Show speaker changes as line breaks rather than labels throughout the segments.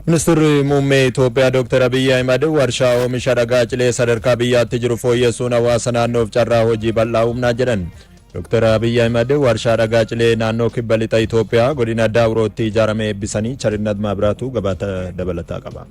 Minister Muummee Itoophiyaa Dr. Abiy Ahmed warshaa oomisha dhagaa cilee sadarkaa biyyaatti jiru fooyyessuun hawaasa naannoof carraa hojii bal'aa uumnaa jedhan. Dr. Abiy Ahmed warshaa dhagaa cilee naannoo kibba lixa Itoophiyaa godina Daawurootti ijaaramee eebbisanii Charinnat Maabiraatu gabaasa dabalataa qaba.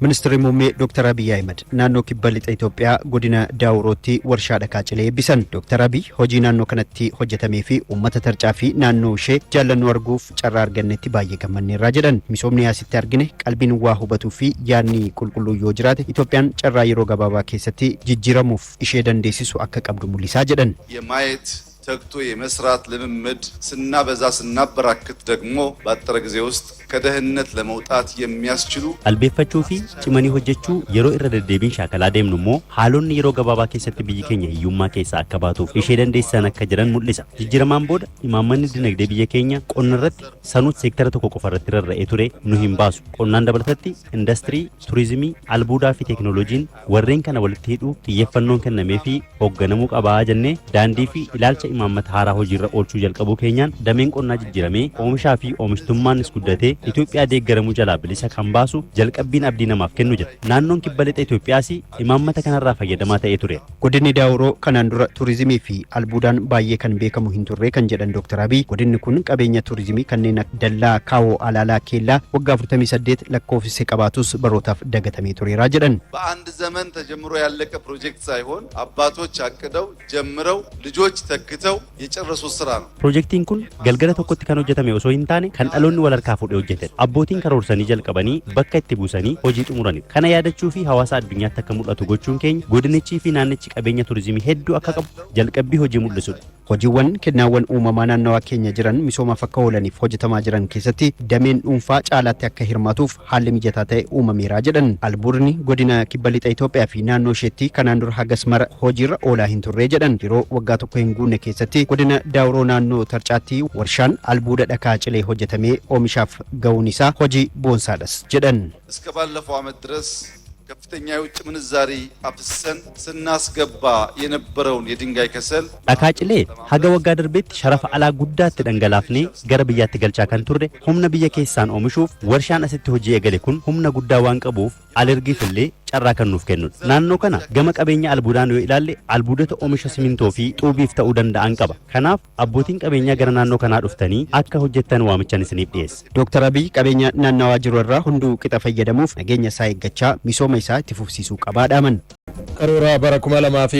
Ministeerri Muummee Dr. Abiy Ahmed naannoo kibba lixa Itoophiyaa godina Daawurootti warshaa dhagaa cilee eebbisan. Dr. Abiy hojii naannoo kanatti hojjetamee fi uummata tarcaa fi naannoo ishee jaallannoo arguuf carraa argannetti baay'ee gammanneerra jedhan. Misoomni asitti argine qalbiin waa hubatuu fi yaadni qulqulluu yoo jiraate Itoophiyaan carraa yeroo gabaabaa keessatti jijjiiramuuf ishee dandeessisu akka qabdu mul'isaa jedhan.
ተግቶ የመስራት ልምምድ ስናበዛ ስናበራክት ደግሞ ባጠረ ጊዜ ውስጥ ከደህንነት ለመውጣት የሚያስችሉ
አልቤፈቹ ፊ ጭመኒ ሆጀቹ የሮ ኢረደደቢን ሻከላ ደምኑሞ ሃሎን የሮ ገባባ ከሰት ብይከኛ ይዩማ ከሳ አከባቱ እሺደን ደሰና ከጀረን ሙልሳ ጅጅረማን ቦድ ኢማመን ድነግደ ብየከኛ ቆንረት ሰኑት ሴክተር ተቆቆፈረት ረረ ኤቱሬ ኑሂም ባሱ ቆናን ደበልተቲ ኢንዱስትሪ ቱሪዝሚ አልቡዳ ፊ ቴክኖሎጂን ወሬን ከነ ወልትሄዱ ጥየፈኖን ከነሜፊ ሆገነሙ ቀባ ጀኔ ዳንዲ ፊ ኢላልቻ ኢማመት ሃራ ሆጂራ ኦልቹ ጀልቀቡ ኬኛን ደሜን ቆና ጅጅረሜ ኦምሻ ፊ ኦምሽቱማንስ ጉደቴ ኢትዮጵያ ደገረሙ ጀላ ብሊሳ ካምባሱ ጀልቀቢን አብዲና ማፍከኑ ጀ ናኖን ኪበለጠ ኢትዮጵያሲ ኢማመተ ከነራ ፈየደማ ተኤቱሬ
ጎድኒ ዳውሮ ከናንዱራ ቱሪዝሚ ፊ አልቡዳን ባየ ከን ቤከሙ ሂንቱሬ ከን ጀደን ዶክተር አቢይ ጎድኒ ኩን ቀበኛ ቱሪዝሚ ከነና ደላ ካዎ አላላ ኬላ ወጋ 48 ለኮፊስ ቀባቱስ በሮታፍ ደገተሜ ቱሬራ ጀደን
በአንድ ዘመን ተጀምሮ ያለቀ ፕሮጀክት ሳይሆን አባቶች አቅደው ጀምረው ልጆች ተክተው የጨረሱ ስራ ነው።
ፕሮጀክቲን ኩን ገልገለ ተኮት ከን ሆጀተሜ ኦሶ ሂንታኔ ከን አሎኒ ወለርካ ፉዴ ሆጀተ አቦቲን ከሮርሰኒ ጀልቀበኒ በከት ቡሰኒ ሆጂ ጥሙራኒ ከነ ያደቹ ፊ ሐዋሳ አድኛ ተከሙላቱ ጎቹን ኬኝ ጎድነቺ ፊ ናነቺ ቀበኛ ቱሪዝሚ ሄዱ አከቀብ ጀልቀቢ ሆጂ ሙልሱ
hojiiwwan kennaawwan uumamaa naannawaa keenya jiran misooma fakka oolaniif hojjetamaa jiran keessatti dameen dhuunfaa caalaatti akka hirmaatuuf haalli mijataa ta'e uumameera jedhan. Albuudni godina kibba lixa Itoophiyaa fi naannoo isheetti kanaan dura hagas mara hojiirra oolaa hin turre jedhan. Yeroo waggaa tokko hin guunne keessatti godina Daawuroo naannoo Tarcaatti warshaan albuuda dhagaa cilee hojjetamee oomishaaf ga'uun isaa hojii boonsaadhas jedhan.
እስከ ባለፈው ዓመት ድረስ ከፍተኛ የውጭ ምንዛሪ አፍሰን ስናስገባ የነበረውን የድንጋይ ከሰል
አካጭሌ ሀገ ወጋ ድርቤት ሸረፍ አላ ጉዳት ተደንገላፍኔ ገረብያት ገልቻ ከንቱርደ ሁምነ ብየ ኬሳን ኦምሹፍ ወርሻን አስቲ ሆጂ የገለኩን ሁምነ ጉዳ ዋንቀቡፍ አለርጊ ፍሌ ጨራ ከኑፍ ከኑ ናኖ ከና ገመ ቀበኛ አልቡዳን ነው ይላል አልቡደተ ኦምሸ ሲሚንቶ ፊ ጡቢፍ ተኡ ደንዳ አንቀባ ከናፍ አቦቲን ቀበኛ ገረ ናኖ ከና ዱፍተኒ አከ ሆጀተን ዋምቸን ስኒብ ዲስ
ዶክተር አቢይ ቀበኛ ናናዋ ጅሮራ ሁንዱ ቅጠ ፈየደሙፍ ነገኛ ሳይገቻ ሚሶማ isaa itti fufsiisuu qabaadhaaman.
Karoora bara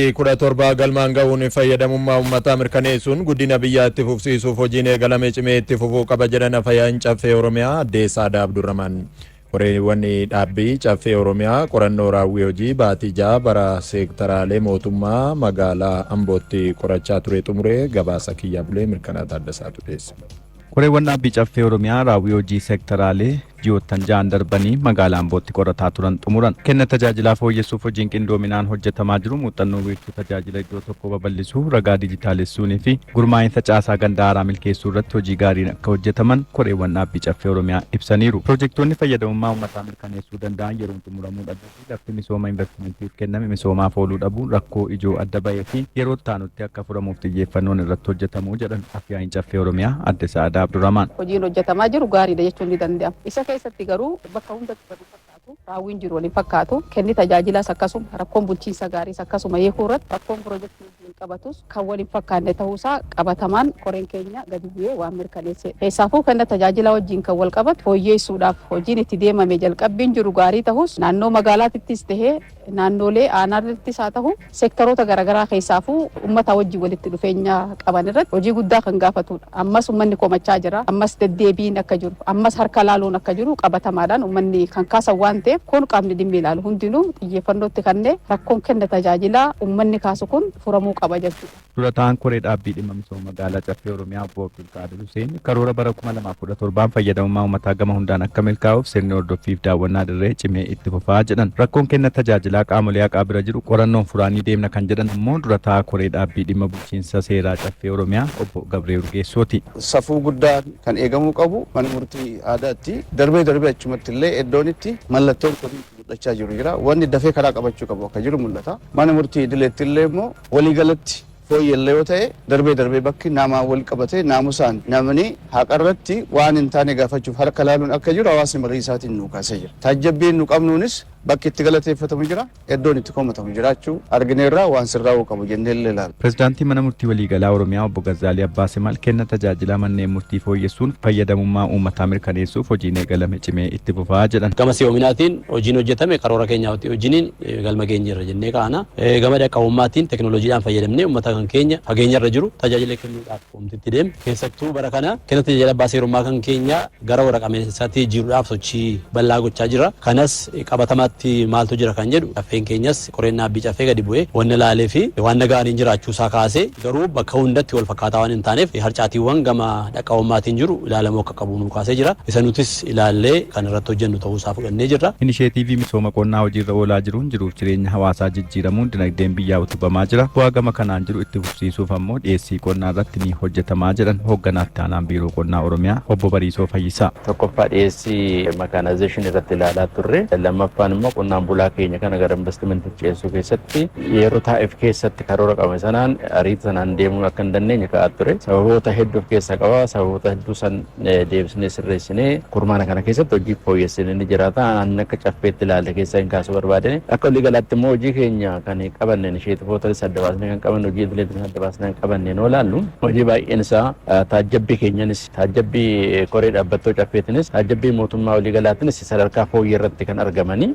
2017 galmaan ga'uun fayyadamummaa uummataa mirkaneessuun guddina biyyaa itti fufsiisuuf hojiin eegalame cimee itti fufuu qaba jedhan Afayaan Caffee Oromiyaa Addee Saadaa Abdurrahman. Qoreewwan dhaabbii Caffee Oromiyaa qorannoo raawwii hojii baatii 6 bara seektaraalee mootummaa magaalaa Ambootti qorachaa ture xumuree gabaasa kiyyaa bulee mirkanaa Taaddasaatu dhiyeesse.
Qoreewwan dhaabbii Caffee Oromiyaa raawwii hojii seektaraalee ji'oottan ja'an darbanii magaalaa Ambootti qorataa turan xumuran. Kenna tajaajilaa fooyyessuuf hojiin qindoominaan hojjetamaa jiru muuxannoo wiirtuu tajaajila iddoo tokko babal'isuu ragaa dijitaalessuunii fi gurmaa'insa caasaa ganda haaraa milkeessuu irratti hojii gaariin akka hojjetaman qoreewwan dhaabbii Caffee Oromiyaa ibsaniiru. Piroojektonni fayyadamummaa uummataa mirkaneessuu danda'an yeroon xumuramuu dhabuu fi lafti misooma investimantiif kenname misoomaaf ooluu dhabuu rakkoo ijoo adda ba'ee fi yeroo taanutti akka furamuuf xiyyeeffannoon irratti hojjetamuu jedhan Afyaayin Caffee Oromiyaa Addee Saadaa Abdurrahman.
Hojiin hojjetamaa jiru gaariidha jechuun ni danda'ama. Isa keessatti garuu bakka hundatti badu fakkaatu raawwiin jiru waliin fakkaatu kenni tajaajilaas akkasuma rakkoon bulchiinsa gaariis akkasuma yeekuu irratti rakkoon piroojeektii qabatus kan waliin fakkaanne ta'uusaa qabatamaan koreen keenya gadi bu'ee waan mirkaneesse. Keessaafuu kenna tajaajila wajjin kan wal qabatu fooyyeessuudhaaf hojiin itti deemame jalqabbiin jiru gaarii ta'us naannoo magaalaatittis tahee naannolee aanaattis haa ta'u seektaroota garaagaraa keessaafuu uummata wajjin walitti dhufeenya qaban irratti hojii guddaa kan gaafatudha. Ammas uummanni komachaa jira. Ammas deddeebiin akka jiru. Ammas harka laaluun akka jiru qabatamaadhaan uummanni kan kaasan waan ta'eef kun qaamni dhimmi ilaalu hundinuu xiyyeeffannootti kannee rakkoon kenna tajaajilaa uummanni kaasu kun furamuu qaba jechuudha.
Durataan koree dhaabbii dhimma misooma magaalaa Caffee Oromiyaa Obbo Abdulqaadir Hussein karoora bara 2017 fayyadamummaa uummataa gama hundaan akka milkaa'uuf sirni hordoffiif daawwannaa dirree cimee itti fufaa jedhan. Rakkoon kenna tajaajilaa qaamolee haqaa bira jiru qorannoon furaanii deemna kan jedhan immoo durataa koree dhaabbii dhimma bulchiinsa seeraa Caffee Oromiyaa Obbo Gabree Urgeessooti.
Safuu guddaa kan eegamuu qabu mana murtii aadaatti darbee achumatti illee iddoonitti mallattoon kun mul'achaa jiru jira. Wanni dafee karaa qabachuu qabu akka jiru mul'ata. Mana murtii idileetti illee immoo waliigalatti fooyyellee yoo ta'e darbee bakki namaa wal qabate naamusaan namni haqarratti waan hin taane gaafachuuf harka laaluun akka jiru hawaasni marii isaatiin nu kaasee jira. Taajjabbiin nu qabnuunis bakki itti galateeffatamu jira, iddoon itti komatamu jiraachuu argineerraa waan sirraa'uu qabu jenneellee ilaalla.
Pireezidaantii mana murtii waliigalaa Oromiyaa obbo Gazzaalii Abbaasemal kenna tajaajila manneen murtii fooyyessuun fayyadamummaa uummataa mirkaneessuuf hojiin eegalame cimee itti fufaa jedhan.
Gama si'oominaatiin hojiin hojjetame karoora keenyaatti hojiin galma keenya irra jennee kaana. Gama dhaqqabummaatiin teknooloojiidhaan fayyadamnee uummata kan keenya fageenya irra jiru tajaajila kennuudhaaf oomtitti deemu. Keessattuu bara kana kenna tajaajila abbaa seerummaa kan keenya gara waraqameessaatti jiruudhaaf sochii bal'aa gochaa jira. Kanas qabatamaatti maaltu jira kan jedhu caffeen keenyas qorannaa abbii caffee gadi bu'ee wanna laalee fi wanna gaariin jiraachuu isaa kaasee garuu bakka hundatti wal fakkaataa waan hin taaneef harcaatiiwwan gama dhaqqabummaatiin jiru ilaalamuu akka qabu nu kaasee jira. Isa nutis ilaallee kan irratti hojjennu ta'uu isaa fudhannee jirra.
Inisheetiivii misooma qonnaa hojiirra oolaa jiruun jiruuf jireenya hawaasaa jijjiiramuun dinagdeen biyyaa utubamaa jira. Bu'aa gama kanaan jiru itti fufsiisuuf ammoo dhiyeessii qonnaa irratti ni hojjetamaa jedhan hoogganaatti aanaan biiroo qonnaa Oromiyaa obbo Bariisoo Fayyisaa.
Tokkoffaa dhiyeessii makaanaayzeeshinii irratti ilaalaa turre. Lammaffaan immoo qonnaan bulaa keenya kana gara investimentii ceesuu keessatti yeroo taa'eef keessatti karoora qabame sanaan ariitii sanaan deemuu akka hin dandeenye ka'aa ture. Sababoota hedduu of keessaa qaba. Sababoota hedduu san deebisnee sirreessinee kurmaana kana keessatti hojii fooyyessinee ni jiraata. Ani akka caffeetti ilaalle keessaa hin kaasuu barbaadne. Akka walii galaatti immoo hojii keenya kan qabanneen isheetiifootas adda baasnee kan qabanne hojii idileetis adda baasnee kan qabanneen oolaallu hojii baay'een isaa taajjabbii keenyanis taajjabbii koree dhaabbattoo caffeetinis taajjabbii mootummaa walii galaatinis sadarkaa fooyyee irratti kan argamanii.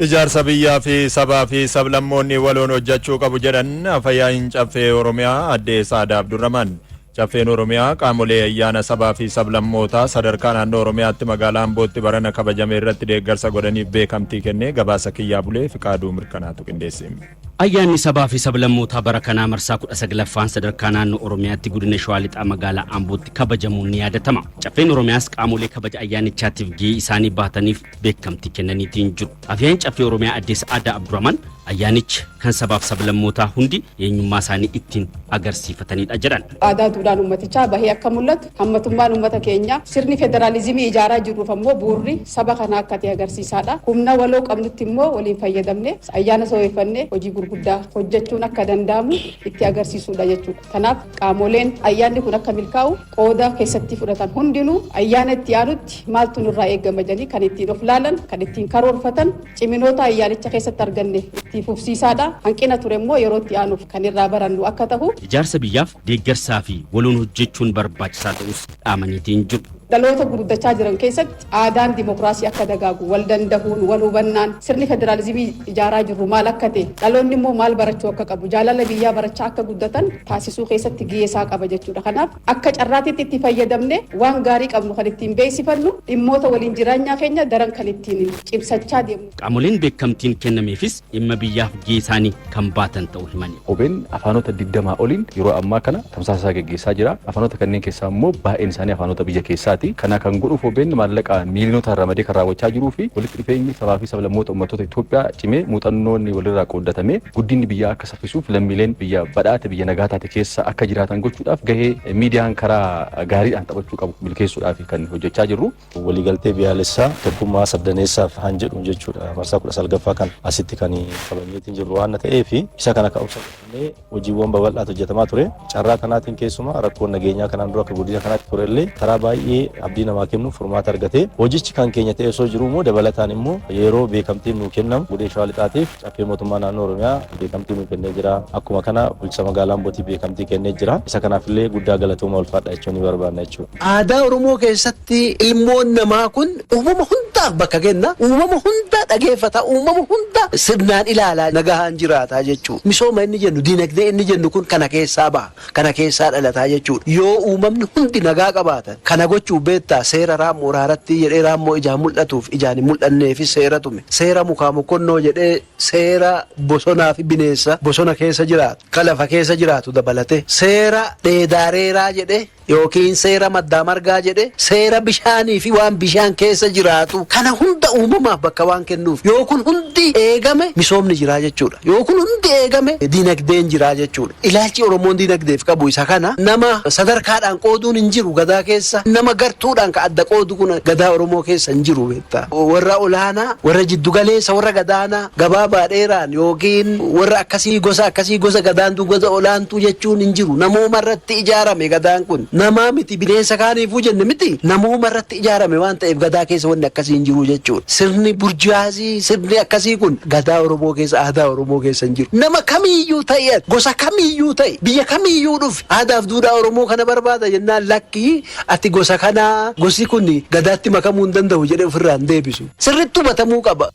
Ijaarsa biyyaa fi sabaa fi sablammoonni waloon hojjechuu qabu jedhan afayyaa'in caffee Oromiyaa adde Saadaa Abdurramaan. Caffeen Oromiyaa qaamolee ayyaana sabaa fi sablammootaa sadarkaa naannoo Oromiyaatti magaalaa Ambootti barana kabajame irratti deeggarsa godhaniif beekamtii kennee gabaasa kiyyaa bulee Fiqaaduu mirkanaatu qindeesse.
Ayyaanni sabaa fi sablammootaa bara kanaa marsaa 19ffaan sadarkaa naannoo Oromiyaatti godina Shawaa Lixaa magaalaa Ambootti kabajamuun ni yaadatama. Caffeen Oromiyaas qaamolee kabaja ayyaanichaatiif gahee isaanii baataniif beekamtii kennaniitiin jiru. Afyaan caffee Oromiyaa adde Saadaa Abdurramaan ayyaanichi kan sabaaf sablammootaa hundi eenyummaa isaanii ittiin agarsiifatanidha jedhan.
Aadaa duudhaan uummatichaa bahee akka mul'atu hammatummaan uummata keenya sirni federaalizimii ijaaraa jirruuf ammoo bu'uurri saba kanaa akka ta'e agarsiisaadha. Humna waloo qabnutti immoo waliin fayyadamne ayyaana sobeeffannee hojii gurguddaa hojjechuun akka danda'amu itti agarsiisuudha jechuudha. Kanaaf qaamoleen ayyaanni kun akka milkaa'u qooda keessatti fudhatan hundinuu ayyaana itti aanutti maaltu nurraa eegama jedhanii kan ittiin of laalan kan ittiin karoorfatan ciminoota ayyaanicha keessatti arganne itti fufsiisaadha. Hanqina ture immoo yeroo itti aanuuf kan irraa barannu akka ta'u
ijaarsa biyyaaf deeggarsaa fi waloon hojjechuun barbaachisaa ta'us dhaamaniitiin jiru.
dhaloota guddachaa jiran keessatti aadaan dimokiraasii akka dagaagu wal dandahuun wal hubannaan sirni federaalizimii ijaaraa jirru maal akka ta'e dhaloonni immoo maal barachuu akka qabu jaalala biyyaa barachaa akka guddatan taasisuu keessatti gahee isaa qaba jechuudha. Kanaaf akka carraatitti itti fayyadamne waan gaarii qabnu kan ittiin beeksifannu dhimmoota waliin jireenyaa keenya daran kan ittiin cimsachaa deemnu.
Qaamoleen beekamtiin kennameefis dhimma biyyaaf gahee isaanii kan baatan ta'uu himani.
OBN afaanota 20 oliin yeroo ammaa kana tamsaasaa gaggeessaa jira. Afaanota kanneen keessaa immoo baay'een isaanii afaanota biyya keessaati. Kana kan godhuuf OBN maallaqa miiliyoonota ramadee kan raawwachaa jiruu fi walitti dhufeenyi sabaa fi sablammoota uummattoota Itoophiyaa cimee muuxannoonni walirraa qooddatamee guddinni biyyaa akka saffisuuf lammiileen biyya badhaate biyya nagaa taate keessa akka jiraatan gochuudhaaf gahee miidiyaan karaa gaariidhaan taphachuu qabu milkeessuudhaaf kan hojjechaa jirru.
Waliigaltee biyyaalessaa tokkummaa sabdaneessaaf han jedhu jechuudha. Marsaa 19ffaa kan asitti kan qabanyeetiin jirru waan ta'eef isa kana ka'umsannee hojiiwwan babal'aatu hojjetamaa ture. Carraa kanaatiin keessumaa rakkoon nageenyaa kanaan dura akka guddina kanaatti turellee karaa baay'ee abdii namaa kennuuf furmaata argate. Hojichi kan keenya ta'e osoo jiru immoo dabalataan immoo yeroo beekamtiin nuu kennamu godina Shawaa Lixaatiif caffee mootummaa naannoo Oromiyaa beekamtii nuu kennee jira. Akkuma kana bulchiinsa magaalaa Ambootii beekamtii kennee jira. Isa kanaafillee guddaa galatooma ulfaadha jechuun ni barbaadna jechuudha.
Aadaa Oromoo keessatti ilmoon namaa kun uumama hundaaf bakka kenna. Uumama hunda dhageeffata. Uumama hunda sirnaan ilaalaa nagahaan jiraataa jechuudha. Misooma inni jennu diinagdee inni jennu kun kana keessaa baha. Kana keessaa dhalataa jechuudha. Yoo uumamni hundi nagaa qabaatan kana gochuu beektaa seera raammoo raaratti jedhee raammoo ijaan mul'atuuf ijaan hin mul'anneefi seera tume. Seera mukaa mokonnoo jedhee seera bosonaa fi bineensa bosona keessa jiraatu kan lafa keessa jiraatu dabalate. Seera dheedaareeraa jedhee yookiin seera maddaa margaa jedhe seera bishaanii fi waan bishaan keessa jiraatu kana hunda uumamaaf bakka waan kennuuf yoo kun hundi eegame misoomni jira jechuudha. Yoo kun hundi eegame dinagdeen jira jechuudha. Ilaalchi Oromoon dinagdeef qabu isa kana nama sadarkaadhaan qooduun hin jiru gadaa keessa nama gartuudhaan ka adda qoodu kun gadaa Oromoo keessa hin jiru beektaa. Warra olaanaa warra jiddugaleessa warra gadaanaa gabaabaa dheeraan yookiin warra akkasii gosa gadaan gosa olaantuu jechuun hin jiru. Namooma irratti ijaarame gadaan kun namaa miti bineensa kaaniifuu jenne miti namooma irratti ijaarame waan ta'eef gadaa keessa wanni akkasii hin jiru jechuudha. Sirni burjaazii sirni akkasii kun gadaa Oromoo keessa aadaa Oromoo keessa hin jiru. Nama kamiyyuu ta'e gosa kamiyyuu ta'e biyya kamiyyuu dhufe aadaaf duudhaa Oromoo kana barbaada jennaan lakkii ati gosa kanaa gosi kun gadaatti makamuu hin danda'u jedhee ofirraa hin deebisu. Sirritti hubatamuu qaba.